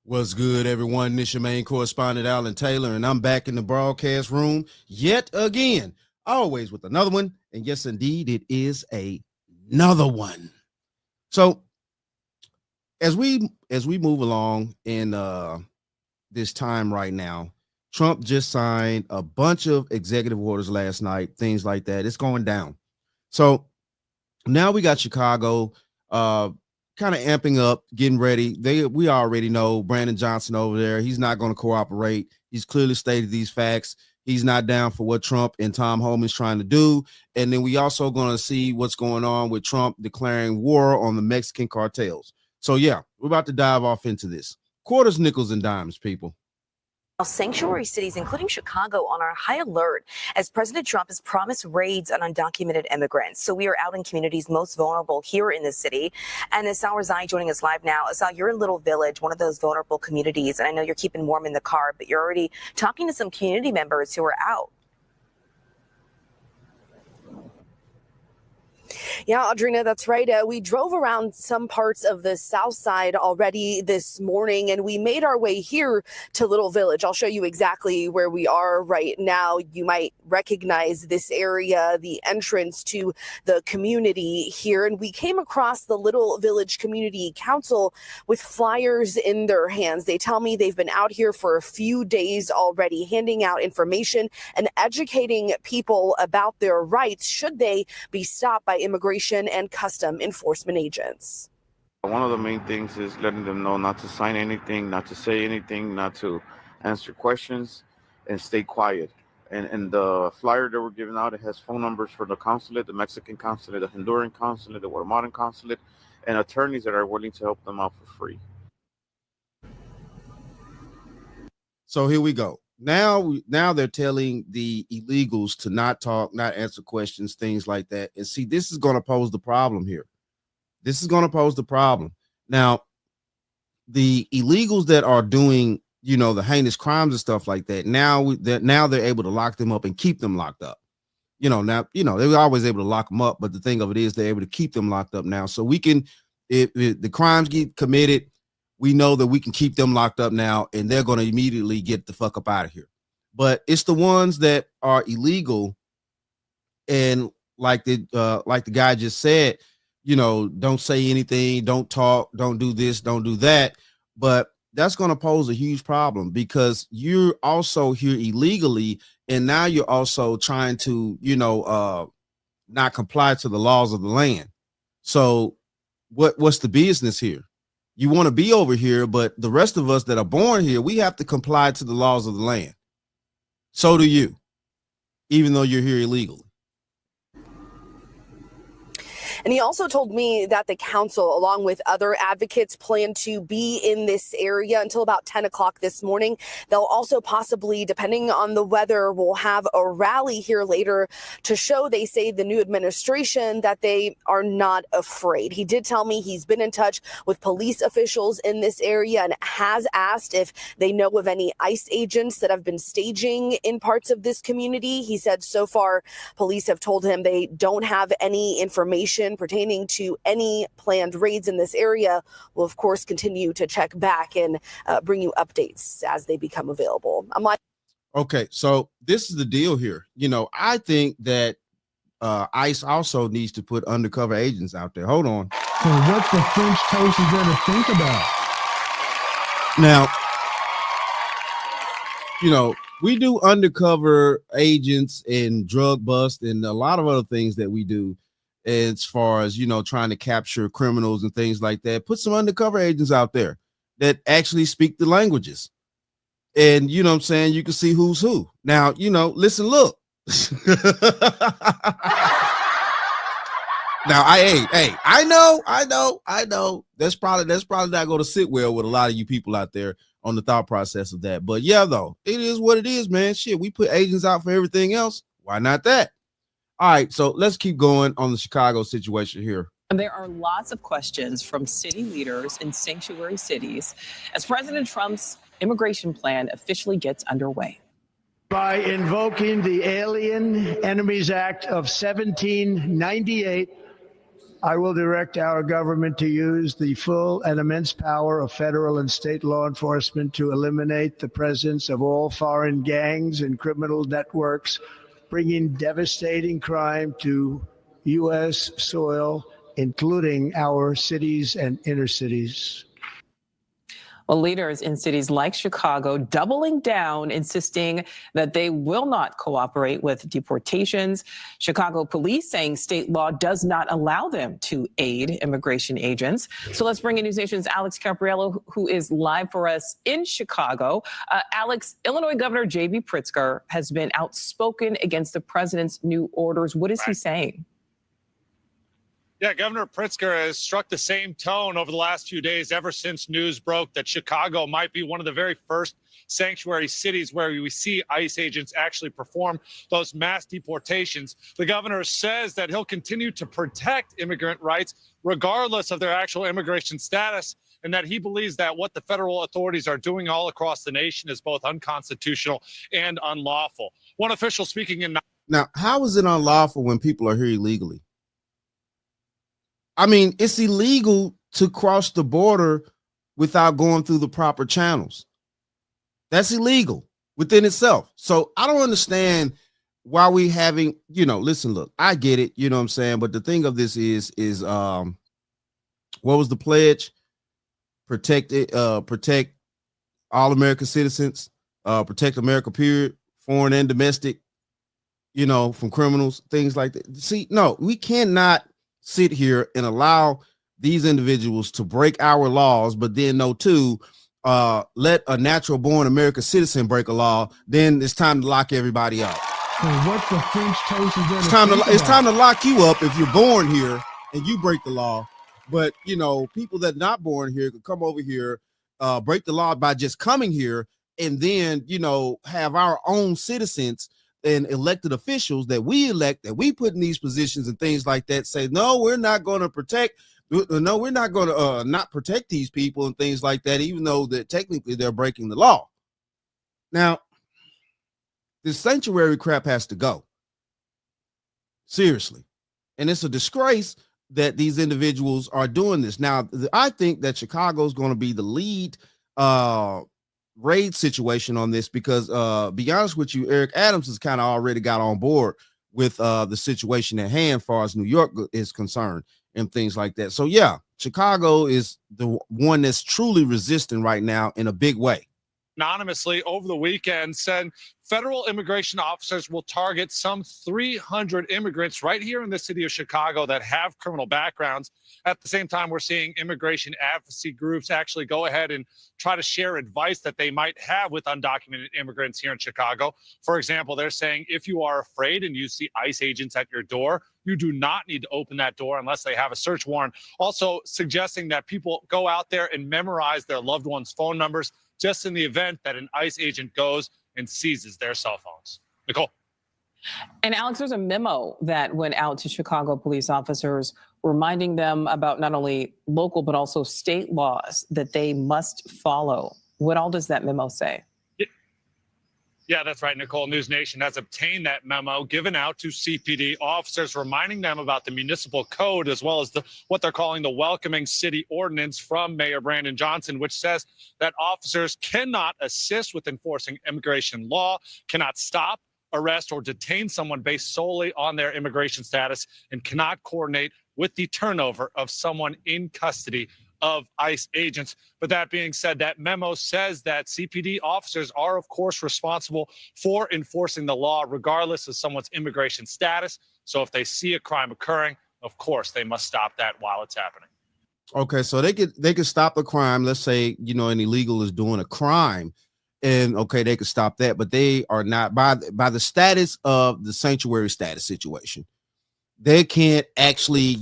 What's good, everyone? This your main correspondent, Alan Taylor, and I'm back in the broadcast room yet again, always with another one. And yes, indeed, it is another one. So as we move along in this time right now, Trump just signed a bunch of executive orders last night, things like that. It's going down. So now we got Chicago kind of amping up, getting ready. We already know Brandon Johnson over there. He's not going to cooperate. He's clearly stated these facts. He's not down for what Trump and Tom Homan's trying to do. And then we also going to see what's going on with Trump declaring war on the Mexican cartels. So yeah, we're about to dive off into this. Quarters, nickels, and dimes, people. Sanctuary cities, including Chicago, on our high alert as President Trump has promised raids on undocumented immigrants. So we are out in communities most vulnerable here in the city. And Asal Razai joining us live now. Asal, you're in Little Village, one of those vulnerable communities. And I know you're keeping warm in the car, but you're already talking to some community members who are out. Yeah, Audrina, that's right. We drove around some parts of the south side already this morning, and we made our way here to Little Village. I'll show you exactly where we are right now. You might recognize this area, the entrance to the community here. And we came across the Little Village Community Council with flyers in their hands. They tell me they've been out here for a few days already, handing out information and educating people about their rights should they be stopped by immigration and custom enforcement agents. One of the main things is letting them know not to sign anything, not to say anything, not to answer questions, and stay quiet. And the flyer that we're giving out, it has phone numbers for the consulate, the Mexican consulate, the Honduran consulate, the Guatemalan consulate, and attorneys that are willing to help them out for free. So here we go. Now they're telling the illegals to not talk, not answer questions, things like that. And see, this is going to pose the problem here. This is going to pose the problem. Now, the illegals that are doing, the heinous crimes and stuff like that, now they're able to lock them up and keep them locked up. They were always able to lock them up, but the thing of it is they're able to keep them locked up now. So we can, if the crimes get committed, we know that we can keep them locked up now, and they're going to immediately get the fuck up out of here. But it's the ones that are illegal, and like the guy just said, don't say anything, don't talk, don't do this, don't do that. But that's going to pose a huge problem because you're also here illegally, and now you're also trying to, not comply to the laws of the land. So what's the business here? You want to be over here, but the rest of us that are born here, we have to comply to the laws of the land. So do you, even though you're here illegally. And he also told me that the council, along with other advocates, plan to be in this area until about 10 o'clock this morning. They'll also possibly, depending on the weather, will have a rally here later to show, they say, the new administration that they are not afraid. He did tell me he's been in touch with police officials in this area and has asked if they know of any ICE agents that have been staging in parts of this community. He said so far, police have told him they don't have any information pertaining to any planned raids in this area. We'll, of course, continue to check back and bring you updates as they become available. Okay, so this is the deal here. I think that ICE also needs to put undercover agents out there. Hold on. So what the French toast is there to think about? Now, we do undercover agents and drug bust and a lot of other things that we do as far as, trying to capture criminals and things like that. Put some undercover agents out there that actually speak the languages. And, what I'm saying, you can see who's who. Now, listen, look. Now, I know. That's probably not going to sit well with a lot of you people out there on the thought process of that. But yeah, though, it is what it is, man. Shit, we put agents out for everything else. Why not that? All right, so let's keep going on the Chicago situation here. And there are lots of questions from city leaders in sanctuary cities as President Trump's immigration plan officially gets underway. By invoking the Alien Enemies Act of 1798, I will direct our government to use the full and immense power of federal and state law enforcement to eliminate the presence of all foreign gangs and criminal networks, bringing devastating crime to U.S. soil, including our cities and inner cities. Well, leaders in cities like Chicago doubling down, insisting that they will not cooperate with deportations. Chicago police saying state law does not allow them to aid immigration agents. So let's bring in News Nation's Alex Capriello, who is live for us in Chicago. Alex, Illinois Governor J.B. Pritzker has been outspoken against the president's new orders. What is he saying? Yeah, Governor Pritzker has struck the same tone over the last few days, ever since news broke that Chicago might be one of the very first sanctuary cities where we see ICE agents actually perform those mass deportations. The governor says that he'll continue to protect immigrant rights regardless of their actual immigration status, and that he believes that what the federal authorities are doing all across the nation is both unconstitutional and unlawful. One official speaking in... Now, how is it unlawful when people are here illegally? I mean, it's illegal to cross the border without going through the proper channels. That's illegal within itself. So I don't understand why we having, listen, look, I get it, you know what I'm saying? But the thing of this is what was the pledge? Protect all American citizens, protect America, period, foreign and domestic, from criminals, things like that. See, no, we cannot sit here and allow these individuals to break our laws, but then let a natural born American citizen break a law. Then it's time to lock everybody up. What the French toast is that? It's time to lock you up if you're born here and you break the law. But people that are not born here could come over here, break the law by just coming here, and then have our own citizens and elected officials that we elect, that we put in these positions and things like that, say, no, we're not going to protect. No, we're not going to not protect these people and things like that, even though that technically they're breaking the law. Now, this sanctuary crap has to go. Seriously. And it's a disgrace that these individuals are doing this. Now, I think that Chicago is going to be the lead raid situation on this because be honest with you, Eric Adams has kind of already got on board with the situation at hand as far as New York is concerned and things like that. So yeah, Chicago is the one that's truly resisting right now in a big way. Anonymously over the weekend said federal immigration officers will target some 300 immigrants right here in the city of Chicago that have criminal backgrounds. At the same time, we're seeing immigration advocacy groups actually go ahead and try to share advice that they might have with undocumented immigrants here in Chicago. For example, they're saying if you are afraid and you see ICE agents at your door, you do not need to open that door unless they have a search warrant. Also suggesting that people go out there and memorize their loved ones' phone numbers just in the event that an ICE agent goes and seizes their cell phones. Nicole. And Alex, there's a memo that went out to Chicago police officers reminding them about not only local but also state laws that they must follow. What all does that memo say? Yeah, that's right, Nicole. News Nation has obtained that memo given out to CPD officers, reminding them about the municipal code as well as what they're calling the welcoming city ordinance from Mayor Brandon Johnson, which says that officers cannot assist with enforcing immigration law, cannot stop, arrest, or detain someone based solely on their immigration status, and cannot coordinate with the turnover of someone in custody of ICE agents. But that being said, that memo says that CPD officers are, of course, responsible for enforcing the law regardless of someone's immigration status. So if they see a crime occurring, of course, they must stop that while it's happening. Okay, so they could stop a crime. Let's say, an illegal is doing a crime, and okay, they could stop that, but they are not by the status of the sanctuary status situation. They can't actually,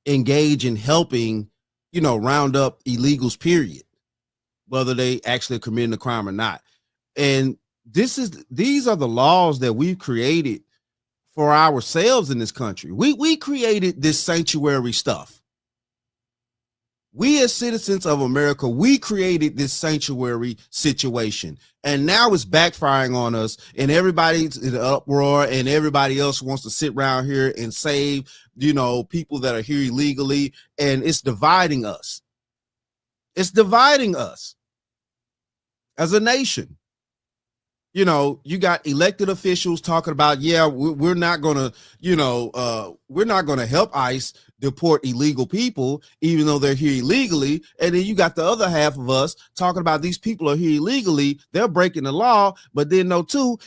engage in helping, round up illegals, period, whether they actually committing a crime or not. And these are the laws that we've created for ourselves in this country. We created this sanctuary stuff. We as citizens of America, we created this sanctuary situation, and now it's backfiring on us, and everybody's in an uproar, and everybody else wants to sit around here and save, people that are here illegally, and it's dividing us. It's dividing us as a nation. You got elected officials talking about, we're not going to help ICE deport illegal people, even though they're here illegally. And then you got the other half of us talking about these people are here illegally. They're breaking the law. But then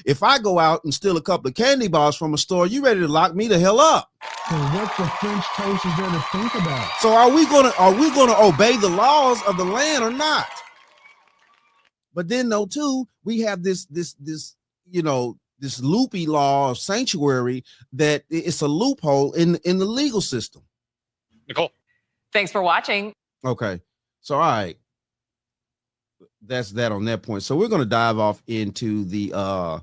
if I go out and steal a couple of candy bars from a store, you ready to lock me the hell up. So what the French toast is there to think about? So are we going to obey the laws of the land or not? But then we have this loopy law of sanctuary that it's a loophole in the legal system. Nicole. Thanks for watching. Okay. So, all right. That's that on that point. So we're going to dive off into the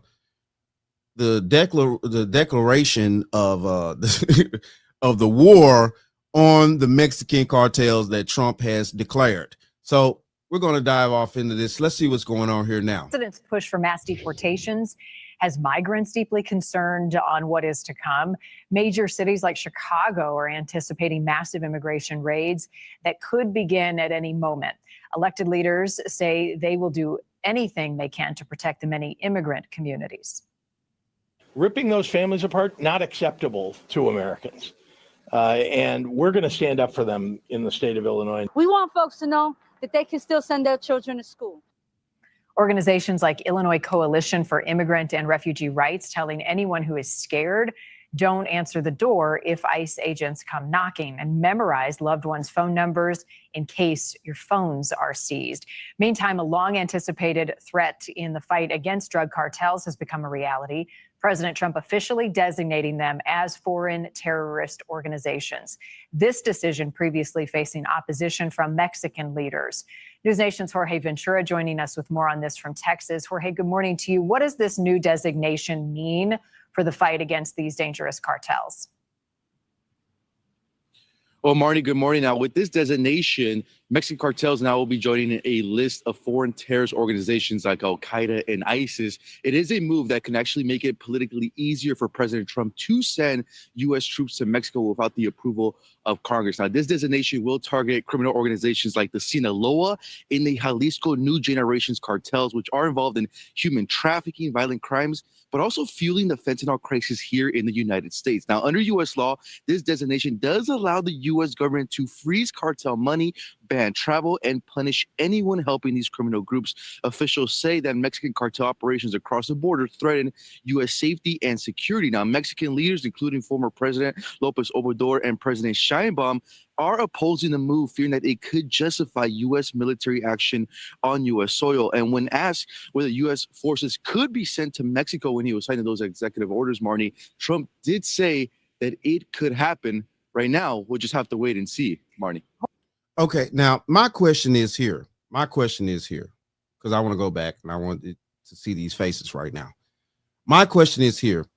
declaration of of the war on the Mexican cartels that Trump has declared. So we're going to dive off into this. Let's see what's going on here now. President's push for mass deportations has migrants deeply concerned on what is to come. Major cities like Chicago are anticipating massive immigration raids that could begin at any moment. Elected leaders say they will do anything they can to protect the many immigrant communities. Ripping those families apart, not acceptable to Americans. And we're going to stand up for them in the state of Illinois. We want folks to know that they can still send their children to school. Organizations like Illinois Coalition for Immigrant and Refugee Rights telling anyone who is scared, don't answer the door if ICE agents come knocking, and memorize loved ones' phone numbers in case your phones are seized. Meantime, a long-anticipated threat in the fight against drug cartels has become a reality. President Trump officially designating them as foreign terrorist organizations. This decision previously facing opposition from Mexican leaders. News Nation's Jorge Ventura joining us with more on this from Texas. Jorge, good morning to you. What does this new designation mean for the fight against these dangerous cartels? Well, Marnie, good morning. Now, with this designation, Mexican cartels now will be joining a list of foreign terrorist organizations like Al-Qaeda and ISIS. It is a move that can actually make it politically easier for President Trump to send U.S. troops to Mexico without the approval of Congress. Now, this designation will target criminal organizations like the Sinaloa and the Jalisco New Generations cartels, which are involved in human trafficking, violent crimes, but also fueling the fentanyl crisis here in the United States. Now, under U.S. law, this designation does allow the U.S. government to freeze cartel money, ban travel, and punish anyone helping these criminal groups. Officials say that Mexican cartel operations across the border threaten U.S. safety and security. Now, Mexican leaders, including former President López Obrador and President Sheinbaum, are opposing the move, fearing that it could justify U.S. military action on U.S. soil. And when asked whether U.S. forces could be sent to Mexico when he was signing those executive orders, Marnie, Trump did say that it could happen. Right now, we'll just have to wait and see, Marnie. Okay, now my question is here, because I want to go back and I want to see these faces right now. My question is here.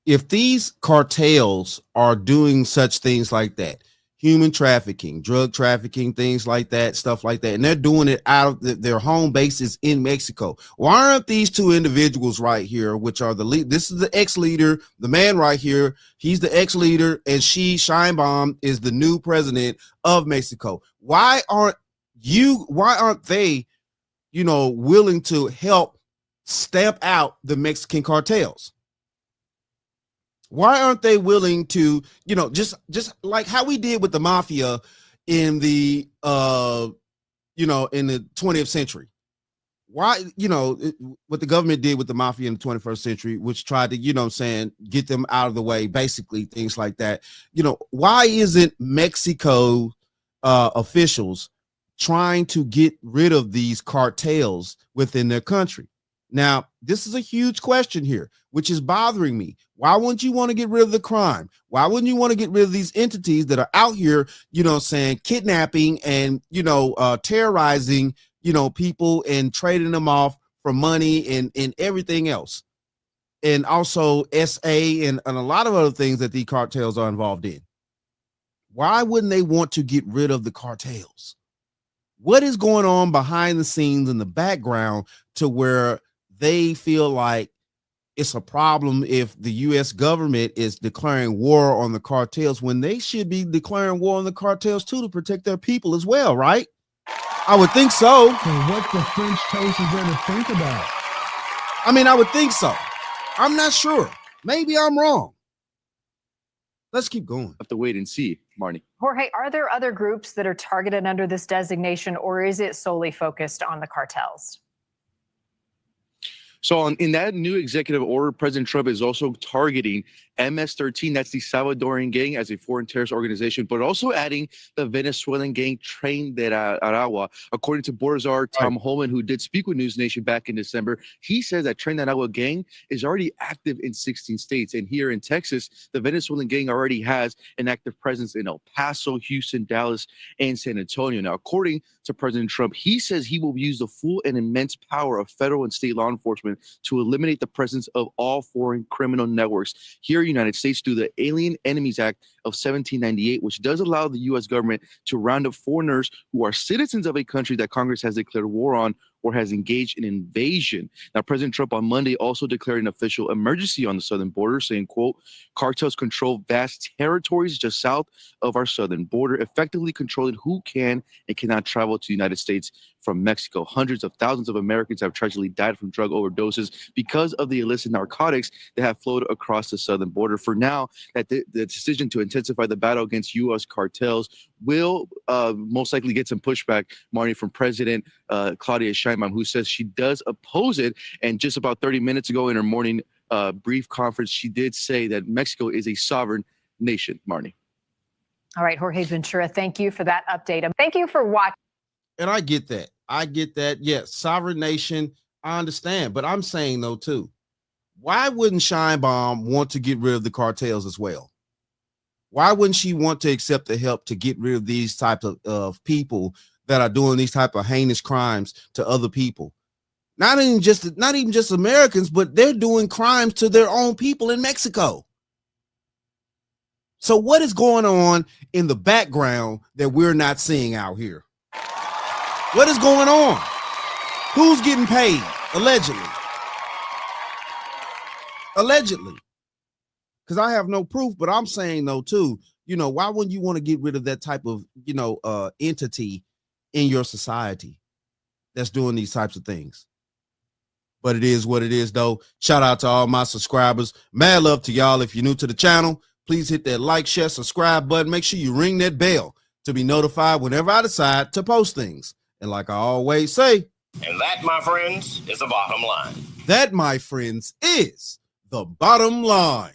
If these cartels are doing such things like that, human trafficking, drug trafficking, things like that, stuff like that, and they're doing it out of their home bases in Mexico, why aren't these two individuals right here, which are the lead? This is the ex-leader, the man right here. He's the ex-leader, and Sheinbaum is the new president of Mexico. Why aren't they, willing to help stamp out the Mexican cartels? Why aren't they willing to, just like how we did with the mafia in the, in the 20th century? Why, what the government did with the mafia in the 21st century, which tried to, get them out of the way, basically things like that. Why isn't Mexico officials trying to get rid of these cartels within their country? Now, this is a huge question here, which is bothering me. Why wouldn't you want to get rid of the crime? Why wouldn't you want to get rid of these entities that are out here, kidnapping and, terrorizing, people and trading them off for money and everything else? And also SA and a lot of other things that the cartels are involved in. Why wouldn't they want to get rid of the cartels? What is going on behind the scenes in the background to where they feel like it's a problem if the U.S. government is declaring war on the cartels when they should be declaring war on the cartels too to protect their people as well, right? I would think so. And what the French toast is there to think about? I mean, I would think so. I'm not sure. Maybe I'm wrong. Let's keep going. Have to wait and see, Marnie. Jorge, are there other groups that are targeted under this designation, or is it solely focused on the cartels? So in that new executive order, President Trump is also targeting MS-13, that's the Salvadoran gang, as a foreign terrorist organization, but also adding the Venezuelan gang Tren de Aragua. According to Borzar Tom Holman, who did speak with News Nation back in December, he says that Tren de Aragua gang is already active in 16 states. And here in Texas, the Venezuelan gang already has an active presence in El Paso, Houston, Dallas, and San Antonio. Now, according to President Trump, he says he will use the full and immense power of federal and state law enforcement to eliminate the presence of all foreign criminal networks here in the United States through the Alien Enemies Act of 1798, which does allow the U.S. government to round up foreigners who are citizens of a country that Congress has declared war on or has engaged in invasion. Now, President Trump on Monday also declared an official emergency on the southern border, saying, quote, cartels control vast territories just south of our southern border, effectively controlling who can and cannot travel to the United States from Mexico. Hundreds of thousands of Americans have tragically died from drug overdoses because of the illicit narcotics that have flowed across the southern border. For now, that the decision to intensify the battle against U.S. cartels will most likely get some pushback, Marnie, from President Claudia Sheinbaum, who says she does oppose it. And just about 30 minutes ago in her morning brief conference, she did say that Mexico is a sovereign nation, Marnie. All right, Jorge Ventura, thank you for that update. Thank you for watching. And I get that. I get that. Yes, sovereign nation, I understand. But I'm saying, though, too, why wouldn't Sheinbaum want to get rid of the cartels as well? Why wouldn't she want to accept the help to get rid of these types of people that are doing these type of heinous crimes to other people? Not even just Americans, but they're doing crimes to their own people in Mexico. So what is going on in the background that we're not seeing out here? What is going on? Who's getting paid? Allegedly. Allegedly. Because I have no proof, but I'm saying, though, too, why wouldn't you want to get rid of that type of, entity in your society that's doing these types of things? But it is what it is, though. Shout out to all my subscribers. Mad love to y'all. If you're new to the channel, please hit that like, share, subscribe button. Make sure you ring that bell to be notified whenever I decide to post things. And like I always say, and that, my friends, is the bottom line. That, my friends, is the bottom line.